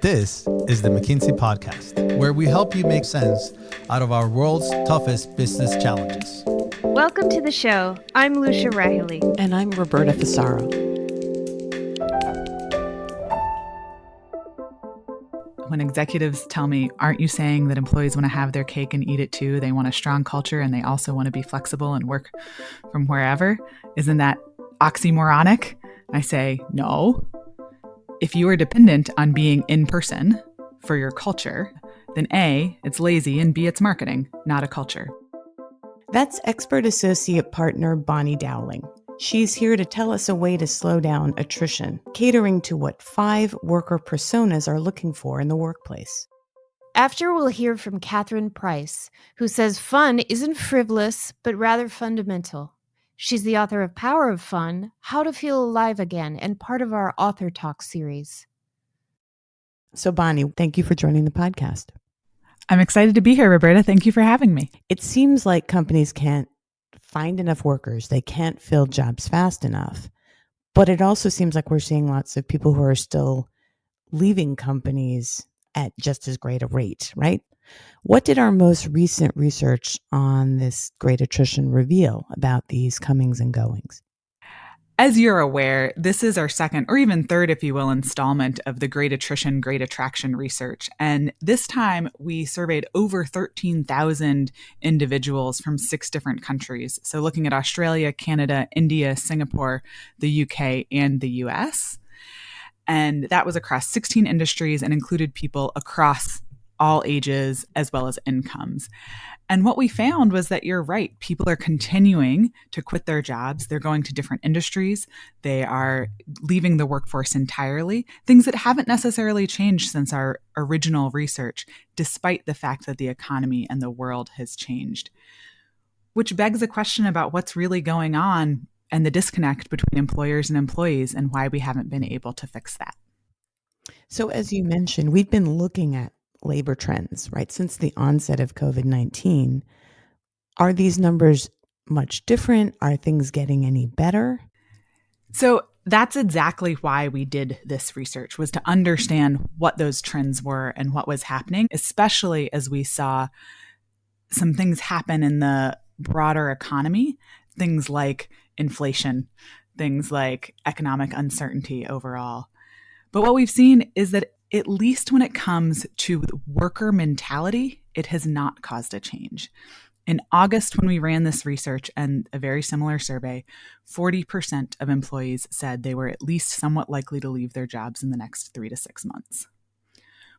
This is the McKinsey Podcast, where we help you make sense out of our world's toughest business challenges. Welcome to the show. I'm Lucia Rahili. And I'm Roberta Fusaro. When executives tell me, aren't you saying that employees want to have their cake and eat it too? They want a strong culture and they also want to be flexible and work from wherever. Isn't that oxymoronic? I say, no. If you are dependent on being in person for your culture, then A, it's lazy, and B, it's marketing, not a culture. That's expert associate partner Bonnie Dowling. She's here to tell us a way to slow down attrition, catering to what 5 worker personas are looking for in the workplace. After, we'll hear from Catherine Price, who says fun isn't frivolous, but rather fundamental. She's the author of Power of Fun, How to Feel Alive Again, and part of our Author Talk series. So Bonnie, thank you for joining the podcast. I'm excited to be here, Roberta. Thank you for having me. It seems like companies can't find enough workers. They can't fill jobs fast enough. But it also seems like we're seeing lots of people who are still leaving companies at just as great a rate, right? What did our most recent research on this Great Attrition reveal about these comings and goings? As you're aware, this is our second, or even third, if you will, installment of the Great Attrition, Great Attraction research. And this time we surveyed over 13,000 individuals from 6 different countries. So looking at Australia, Canada, India, Singapore, the UK, and the US. And that was across 16 industries and included people across all ages as well as incomes. And what we found was that you're right. People are continuing to quit their jobs. They're going to different industries. They are leaving the workforce entirely, things that haven't necessarily changed since our original research, despite the fact that the economy and the world has changed. Which begs a question about what's really going on and the disconnect between employers and employees and why we haven't been able to fix that. So as you mentioned, we've been looking at labor trends, right? Since the onset of COVID-19, are these numbers much different? Are things getting any better? So that's exactly why we did this research, was to understand what those trends were and what was happening, especially as we saw some things happen in the broader economy, things like inflation, things like economic uncertainty overall. But what we've seen is that at least when it comes to worker mentality, it has not caused a change. In August, when we ran this research and a very similar survey, 40% of employees said they were at least somewhat likely to leave their jobs in the next 3 to 6 months.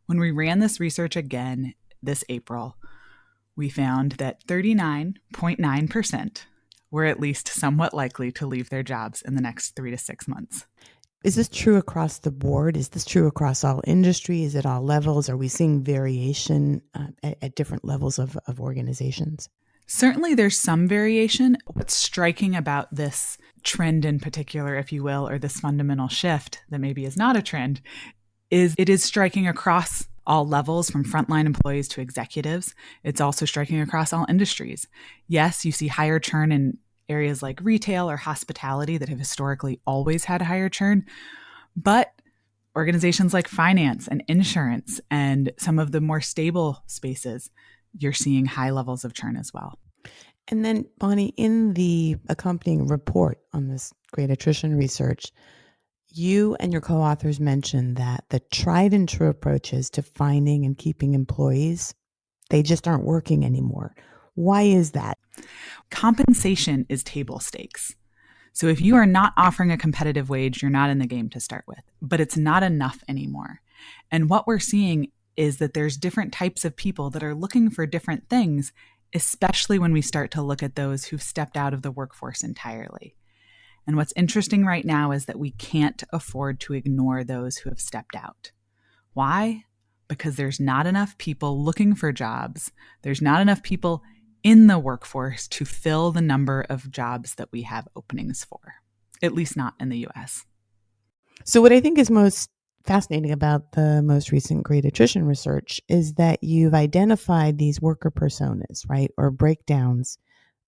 When we ran this research again this April, we found that 39.9% were at least somewhat likely to leave their jobs in the next 3 to 6 months. Is this true across the board? Is this true across all industries, at all levels? Are we seeing variation at different levels of organizations? Certainly there's some variation. What's striking about this trend in particular, if you will, or this fundamental shift that maybe is not a trend, is it is striking across all levels, from frontline employees to executives. It's also striking across all industries. Yes, you see higher churn in areas like retail or hospitality that have historically always had higher churn. But organizations like finance and insurance and some of the more stable spaces, you're seeing high levels of churn as well. And then, Bonnie, in the accompanying report on this Great Attrition research, you and your co-authors mentioned that the tried and true approaches to finding and keeping employees, they just aren't working anymore. Why is that? Compensation is table stakes. So if you are not offering a competitive wage, you're not in the game to start with, but it's not enough anymore. And what we're seeing is that there's different types of people that are looking for different things, especially when we start to look at those who've stepped out of the workforce entirely. And what's interesting right now is that we can't afford to ignore those who have stepped out. Why? Because there's not enough people looking for jobs. There's not enough people in the workforce to fill the number of jobs that we have openings for, at least not in the US. So what I think is most fascinating about the most recent Great Attrition research is that you've identified these worker personas, right, or breakdowns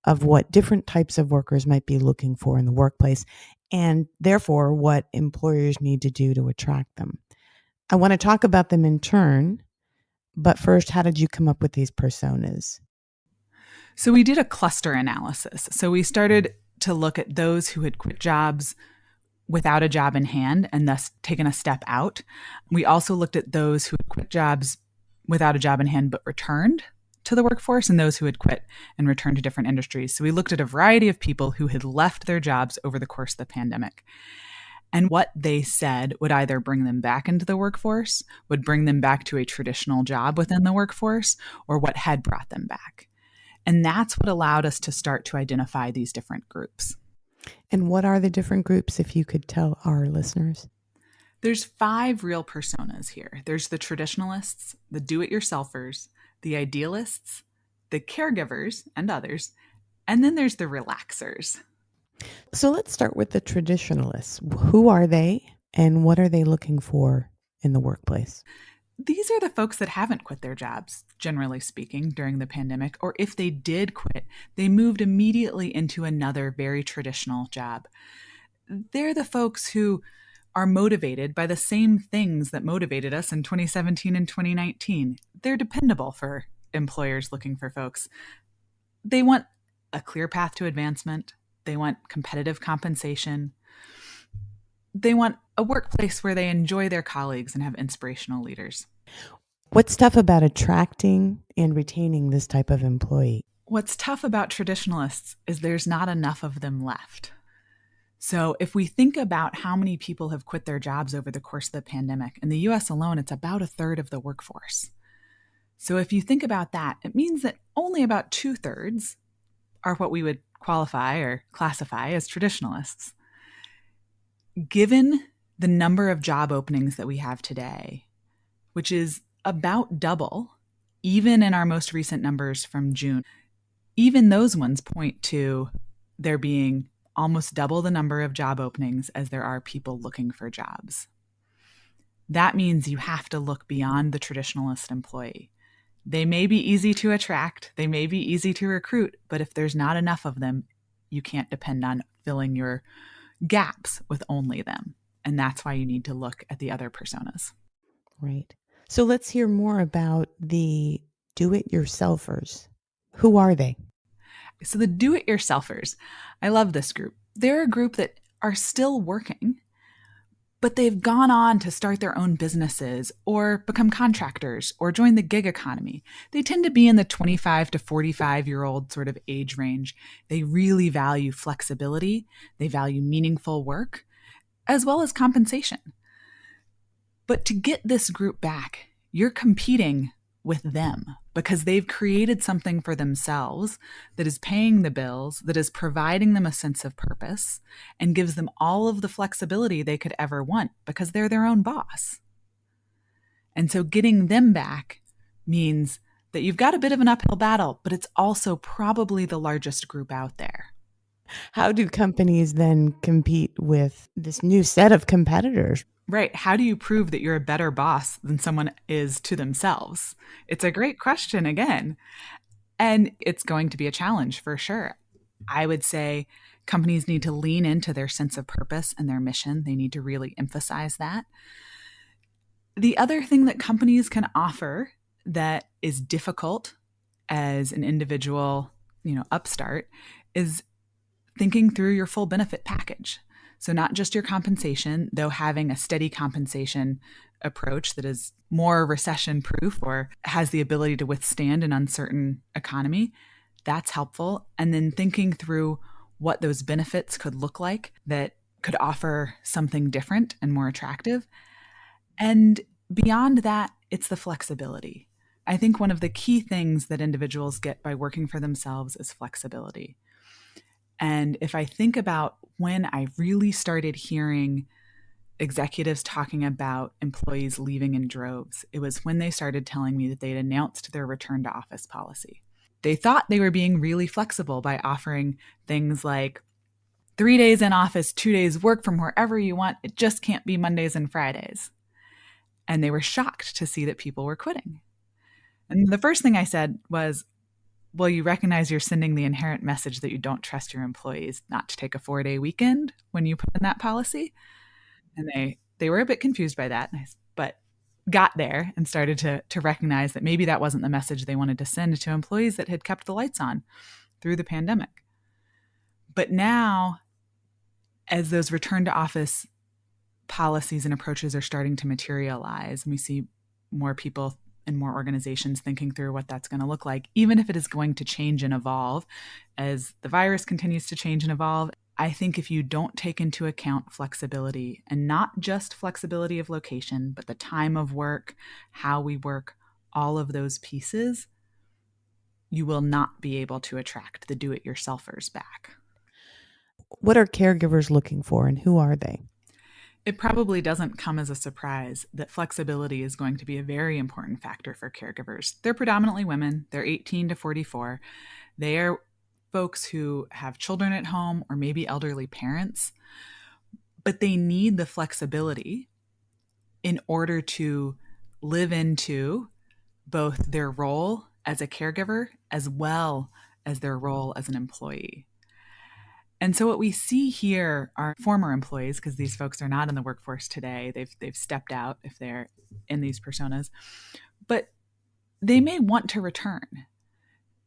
of what different types of workers might be looking for in the workplace. and therefore what employers need to do to attract them. I want to talk about them in turn, but first, how did you come up with these personas? So we did a cluster analysis. So we started to look at those who had quit jobs without a job in hand and thus taken a step out. We also looked at those who had quit jobs without a job in hand but returned to the workforce, and those who had quit and returned to different industries. So we looked at a variety of people who had left their jobs over the course of the pandemic. And what they said would either bring them back into the workforce, would bring them back to a traditional job within the workforce, or what had brought them back. And that's what allowed us to start to identify these different groups. And what are the different groups, if you could tell our listeners? There's 5 real personas here. There's the traditionalists, the do-it-yourselfers, the idealists, the caregivers, and others. And then there's the relaxers. So let's start with the traditionalists. Who are they and what are they looking for in the workplace? These are the folks that haven't quit their jobs, generally speaking, during the pandemic, or if they did quit, they moved immediately into another very traditional job. They're the folks who are motivated by the same things that motivated us in 2017 and 2019. They're dependable for employers looking for folks. They want a clear path to advancement. They want competitive compensation. They want a workplace where they enjoy their colleagues and have inspirational leaders. What's tough about attracting and retaining this type of employee? What's tough about traditionalists is there's not enough of them left. So if we think about how many people have quit their jobs over the course of the pandemic, in the US alone, it's about 1/3 of the workforce. So if you think about that, it means that only about 2/3 are what we would qualify or classify as traditionalists. Given the number of job openings that we have today, which is about double, even in our most recent numbers from June, even those ones point to there being almost double the number of job openings as there are people looking for jobs. That means you have to look beyond the traditionalist employee. They may be easy to attract, they may be easy to recruit, but if there's not enough of them, you can't depend on filling your gaps with only them. And that's why you need to look at the other personas. Right. So let's hear more about the do-it-yourselfers. Who are they? So the do-it-yourselfers, I love this group. They're a group that are still working, but they've gone on to start their own businesses or become contractors or join the gig economy. They tend to be in the 25 to 45-year-old sort of age range. They really value flexibility. They value meaningful work, as well as compensation. But to get this group back, you're competing with them because they've created something for themselves that is paying the bills, that is providing them a sense of purpose, and gives them all of the flexibility they could ever want because they're their own boss. And so getting them back means that you've got a bit of an uphill battle, but it's also probably the largest group out there. How do companies then compete with this new set of competitors? Right. How do you prove that you're a better boss than someone is to themselves? It's a great question again. And it's going to be a challenge for sure. I would say companies need to lean into their sense of purpose and their mission. They need to really emphasize that. The other thing that companies can offer that is difficult as an individual, upstart is thinking through your full benefit package. So not just your compensation, though having a steady compensation approach that is more recession-proof or has the ability to withstand an uncertain economy, that's helpful. And then thinking through what those benefits could look like that could offer something different and more attractive. And beyond that, it's the flexibility. I think one of the key things that individuals get by working for themselves is flexibility. And if I think about when I really started hearing executives talking about employees leaving in droves, it was when they started telling me that they'd announced their return to office policy. They thought they were being really flexible by offering things like 3 days in office, 2 days work from wherever you want. It just can't be Mondays and Fridays. And they were shocked to see that people were quitting. And the first thing I said was, well, you recognize you're sending the inherent message that you don't trust your employees not to take a 4-day weekend when you put in that policy. And they were a bit confused by that, but got there and started to recognize that maybe that wasn't the message they wanted to send to employees that had kept the lights on through the pandemic. But now, as those return to office policies and approaches are starting to materialize, and we see more people and more organizations thinking through what that's going to look like, even if it is going to change and evolve as the virus continues to change and evolve. I think if you don't take into account flexibility, and not just flexibility of location, but the time of work, how we work, all of those pieces, you will not be able to attract the do-it-yourselfers back. What are caregivers looking for, and who are they? It probably doesn't come as a surprise that flexibility is going to be a very important factor for caregivers. They're predominantly women. They're 18 to 44. They are folks who have children at home or maybe elderly parents, but they need the flexibility in order to live into both their role as a caregiver as well as their role as an employee. And so what we see here are former employees, because these folks are not in the workforce today. They've stepped out if they're in these personas, but they may want to return.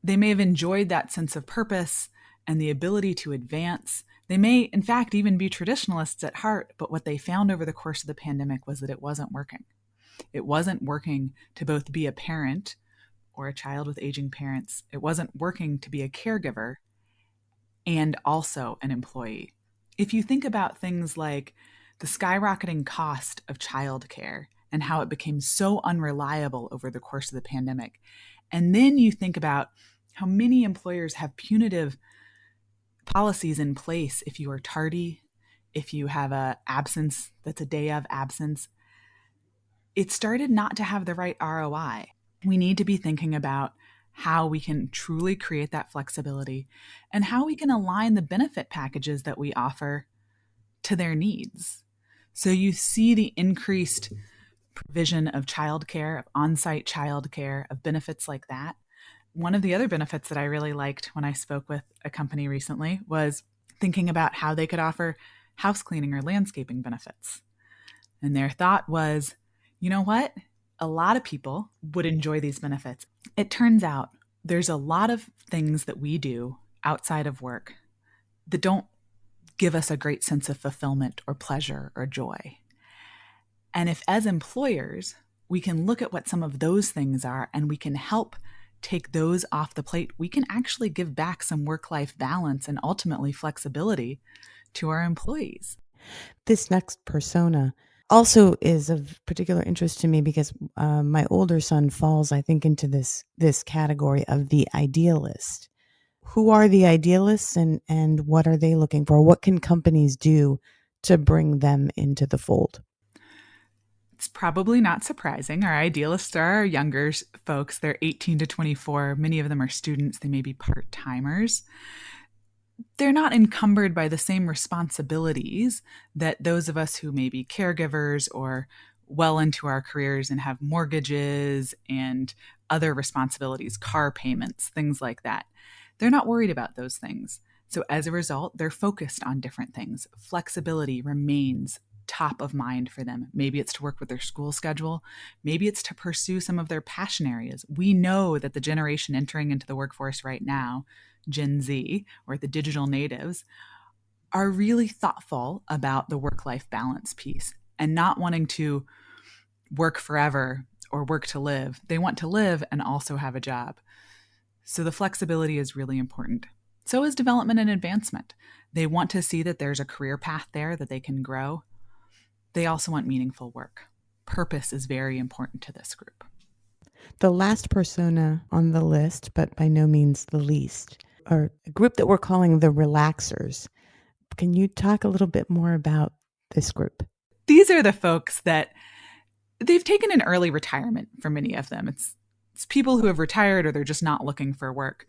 They may have enjoyed that sense of purpose and the ability to advance. They may, in fact, even be traditionalists at heart, but what they found over the course of the pandemic was that it wasn't working. It wasn't working to both be a parent or a child with aging parents. It wasn't working to be a caregiver and also an employee. If you think about things like the skyrocketing cost of childcare and how it became so unreliable over the course of the pandemic, and then you think about how many employers have punitive policies in place if you are tardy, if you have an absence that's a day of absence, it started not to have the right ROI. We need to be thinking about how we can truly create that flexibility and how we can align the benefit packages that we offer to their needs. So you see the increased provision of childcare, of on-site childcare, of benefits like that. One of the other benefits that I really liked when I spoke with a company recently was thinking about how they could offer house cleaning or landscaping benefits. And their thought was, you know what? A lot of people would enjoy these benefits. It turns out there's a lot of things that we do outside of work that don't give us a great sense of fulfillment or pleasure or joy. And if as employers, we can look at what some of those things are and we can help take those off the plate, we can actually give back some work-life balance and ultimately flexibility to our employees. This next persona also is of particular interest to me because my older son falls, I think, into this category of the idealist. Who are the idealists and what are they looking for? What can companies do to bring them into the fold? It's probably not surprising. Our idealists are our younger folks. They're 18 to 24. Many of them are students. They may be part-timers. They're not encumbered by the same responsibilities that those of us who may be caregivers or well into our careers and have mortgages and other responsibilities, car payments, things like that. They're not worried about those things. So as a result, they're focused on different things. Flexibility remains top of mind for them. Maybe it's to work with their school schedule. Maybe it's to pursue some of their passion areas. We know that the generation entering into the workforce right now, Gen Z, or the digital natives, are really thoughtful about the work-life balance piece and not wanting to work forever or work to live. They want to live and also have a job. So the flexibility is really important. So is development and advancement. They want to see that there's a career path there that they can grow. They also want meaningful work. Purpose is very important to this group. The last persona on the list, but by no means the least, are a group that we're calling the relaxers. Can you talk a little bit more about this group? These are the folks that they've taken an early retirement for many of them. It's people who have retired or they're just not looking for work.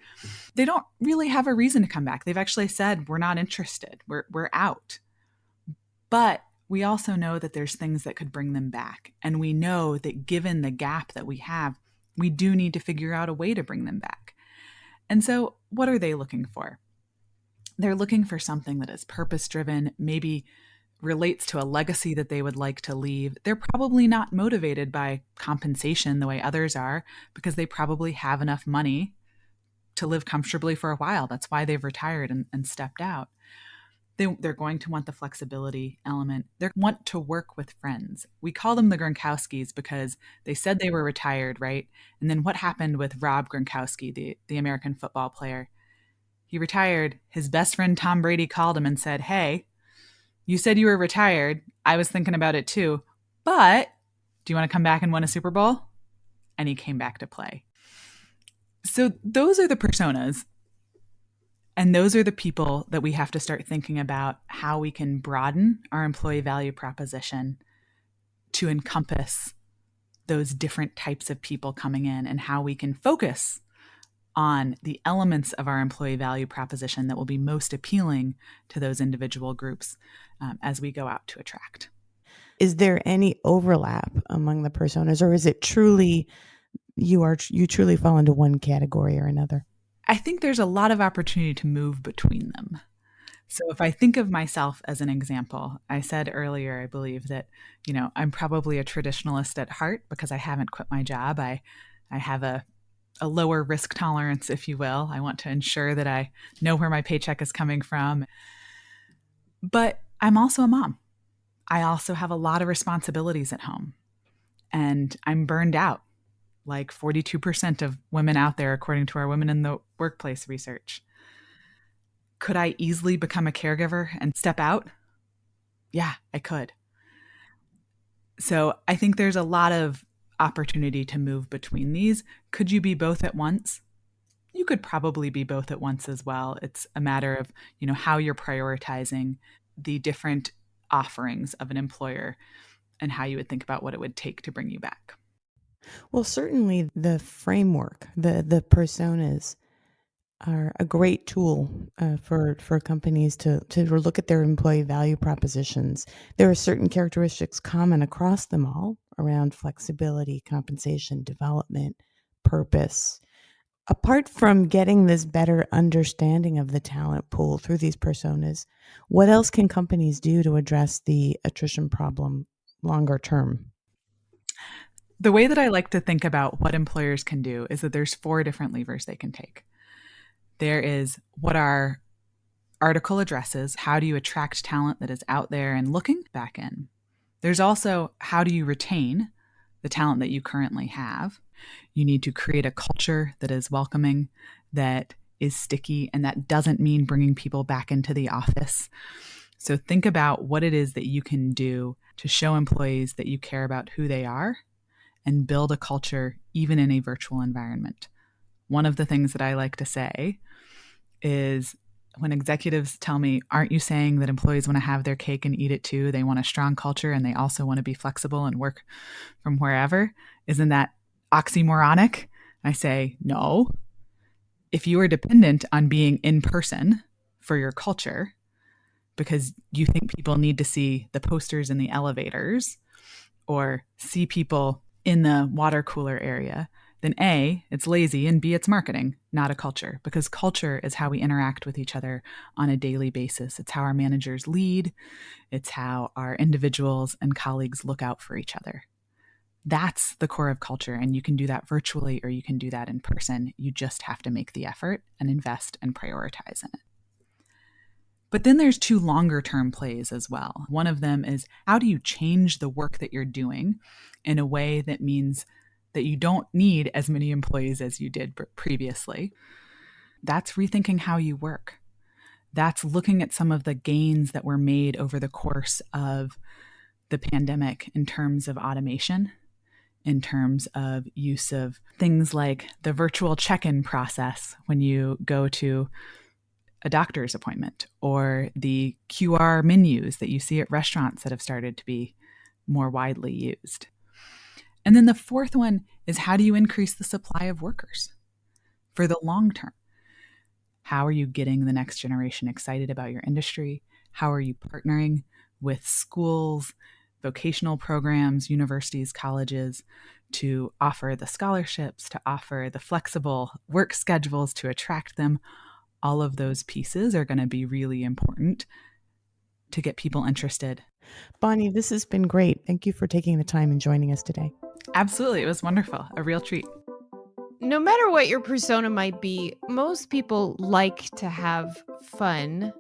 They don't really have a reason to come back. They've actually said, we're not interested. We're out. But we also know that there's things that could bring them back. And we know that given the gap that we have, we do need to figure out a way to bring them back. And so what are they looking for? They're looking for something that is purpose-driven, maybe relates to a legacy that they would like to leave. They're probably not motivated by compensation the way others are, because they probably have enough money to live comfortably for a while. That's why they've retired and stepped out. They're going to want the flexibility element. They want to work with friends. We call them the Gronkowskis because they said they were retired, right? And then what happened with Rob Gronkowski, the American football player? He retired. His best friend Tom Brady called him and said, "Hey, you said you were retired. I was thinking about it too. But do you want to come back and win a Super Bowl?" And he came back to play. So those are the personas. And those are the people that we have to start thinking about how we can broaden our employee value proposition to encompass those different types of people coming in, and how we can focus on the elements of our employee value proposition that will be most appealing to those individual groups as we go out to attract. Is there any overlap among the personas, or is it truly you truly fall into one category or another? I think there's a lot of opportunity to move between them. So if I think of myself as an example, I said earlier, I believe that, I'm probably a traditionalist at heart because I haven't quit my job. I have a lower risk tolerance, if you will. I want to ensure that I know where my paycheck is coming from. But I'm also a mom. I also have a lot of responsibilities at home, and I'm burned out, like 42% of women out there, according to our Women in the Workplace research. Could I easily become a caregiver and step out? Yeah, I could. So I think there's a lot of opportunity to move between these. Could you be both at once? You could probably be both at once as well. It's a matter of, how you're prioritizing the different offerings of an employer and how you would think about what it would take to bring you back. Well, certainly the framework, the personas are a great tool for companies to look at their employee value propositions. There are certain characteristics common across them all around flexibility, compensation, development, purpose. Apart from getting this better understanding of the talent pool through these personas, what else can companies do to address the attrition problem longer term? The way that I like to think about what employers can do is that there's 4 different levers they can take. There is what our article addresses. How do you attract talent that is out there and looking back in? There's also how do you retain the talent that you currently have? You need to create a culture that is welcoming, that is sticky, and that doesn't mean bringing people back into the office. So think about what it is that you can do to show employees that you care about who they are and build a culture even in a virtual environment. One of the things that I like to say is when executives tell me, "Aren't you saying that employees want to have their cake and eat it too? They want a strong culture and they also want to be flexible and work from wherever. Isn't that oxymoronic?" I say, no. If you are dependent on being in person for your culture because you think people need to see the posters in the elevators or see people in the water cooler area, then A, it's lazy, and B, it's marketing, not a culture, because culture is how we interact with each other on a daily basis. It's how our managers lead. It's how our individuals and colleagues look out for each other. That's the core of culture, and you can do that virtually or you can do that in person. You just have to make the effort and invest and prioritize in it. But then there's 2 longer term plays as well. One of them is how do you change the work that you're doing in a way that means that you don't need as many employees as you did previously. That's rethinking how you work. That's looking at some of the gains that were made over the course of the pandemic in terms of automation, in terms of use of things like the virtual check-in process when you go to a doctor's appointment, or the QR menus that you see at restaurants that have started to be more widely used. And then the 4th one is how do you increase the supply of workers for the long term? How are you getting the next generation excited about your industry? How are you partnering with schools, vocational programs, universities, colleges, to offer the scholarships, to offer the flexible work schedules to attract them. All of those pieces are going to be really important to get people interested. Bonnie, this has been great. Thank you for taking the time and joining us today. Absolutely. It was wonderful. A real treat. No matter what your persona might be, most people like to have fun,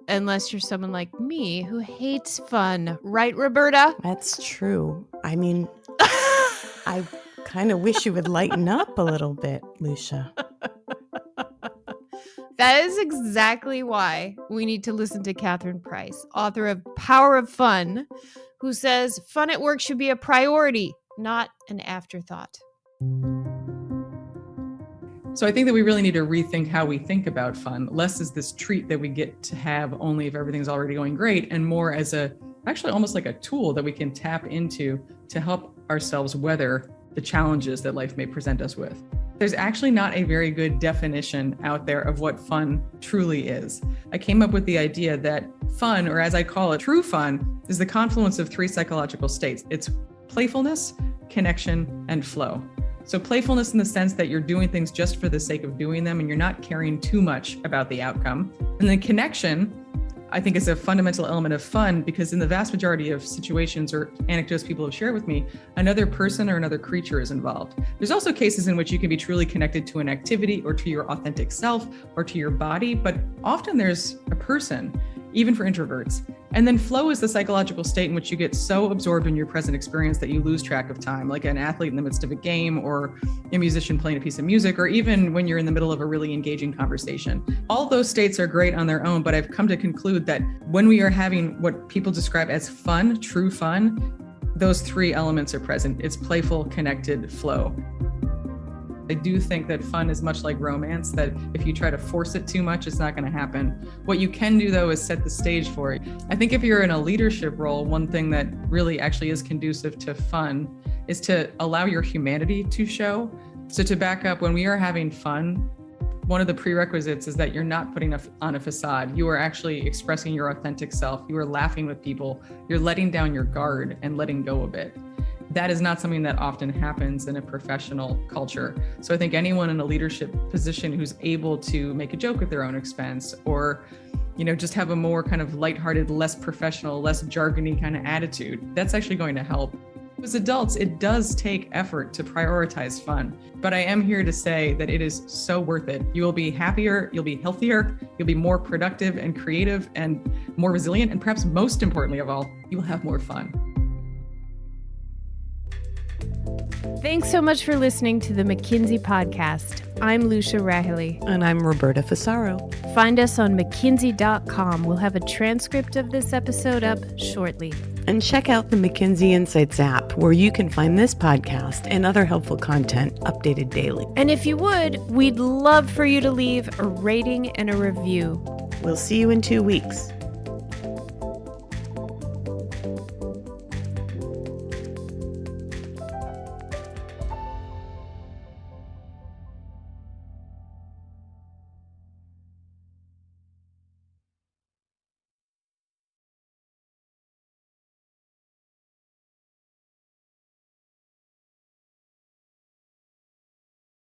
unless you're someone like me who hates fun. Right, Roberta? That's true. I mean, I kind of wish you would lighten up a little bit, Lucia. That is exactly why we need to listen to Catherine Price, author of Power of Fun, who says fun at work should be a priority, not an afterthought. So I think that we really need to rethink how we think about fun, less as this treat that we get to have only if everything's already going great, and more as actually almost like a tool that we can tap into to help ourselves weather the challenges that life may present us with. There's actually not a very good definition out there of what fun truly is. I came up with the idea that fun, or as I call it, true fun, is the confluence of three psychological states. It's playfulness, connection, and flow. So playfulness in the sense that you're doing things just for the sake of doing them and you're not caring too much about the outcome. And then connection, I think, is a fundamental element of fun, because in the vast majority of situations or anecdotes people have shared with me, another person or another creature is involved. There's also cases in which you can be truly connected to an activity or to your authentic self or to your body, but often there's a person, even for introverts. And then flow is the psychological state in which you get so absorbed in your present experience that you lose track of time, like an athlete in the midst of a game, or a musician playing a piece of music, or even when you're in the middle of a really engaging conversation. All those states are great on their own, but I've come to conclude that when we are having what people describe as fun, true fun, those three elements are present. It's playful, connected, flow. I do think that fun is much like romance, that if you try to force it too much, it's not going to happen. What you can do, though, is set the stage for it. I think if you're in a leadership role, one thing that really actually is conducive to fun is to allow your humanity to show. So to back up, when we are having fun, one of the prerequisites is that you're not putting on a facade. You are actually expressing your authentic self. You are laughing with people. You're letting down your guard and letting go a bit. That is not something that often happens in a professional culture. So I think anyone in a leadership position who's able to make a joke at their own expense, or, just have a more kind of lighthearted, less professional, less jargony kind of attitude, that's actually going to help. As adults, it does take effort to prioritize fun, but I am here to say that it is so worth it. You will be happier, you'll be healthier, you'll be more productive and creative and more resilient, and perhaps most importantly of all, you will have more fun. Thanks so much for listening to the McKinsey Podcast. I'm Lucia Rahilly. And I'm Roberta Fusaro. Find us on McKinsey.com. We'll have a transcript of this episode up shortly. And check out the McKinsey Insights app, where you can find this podcast and other helpful content updated daily. And if you would, we'd love for you to leave a rating and a review. We'll see you in 2 weeks.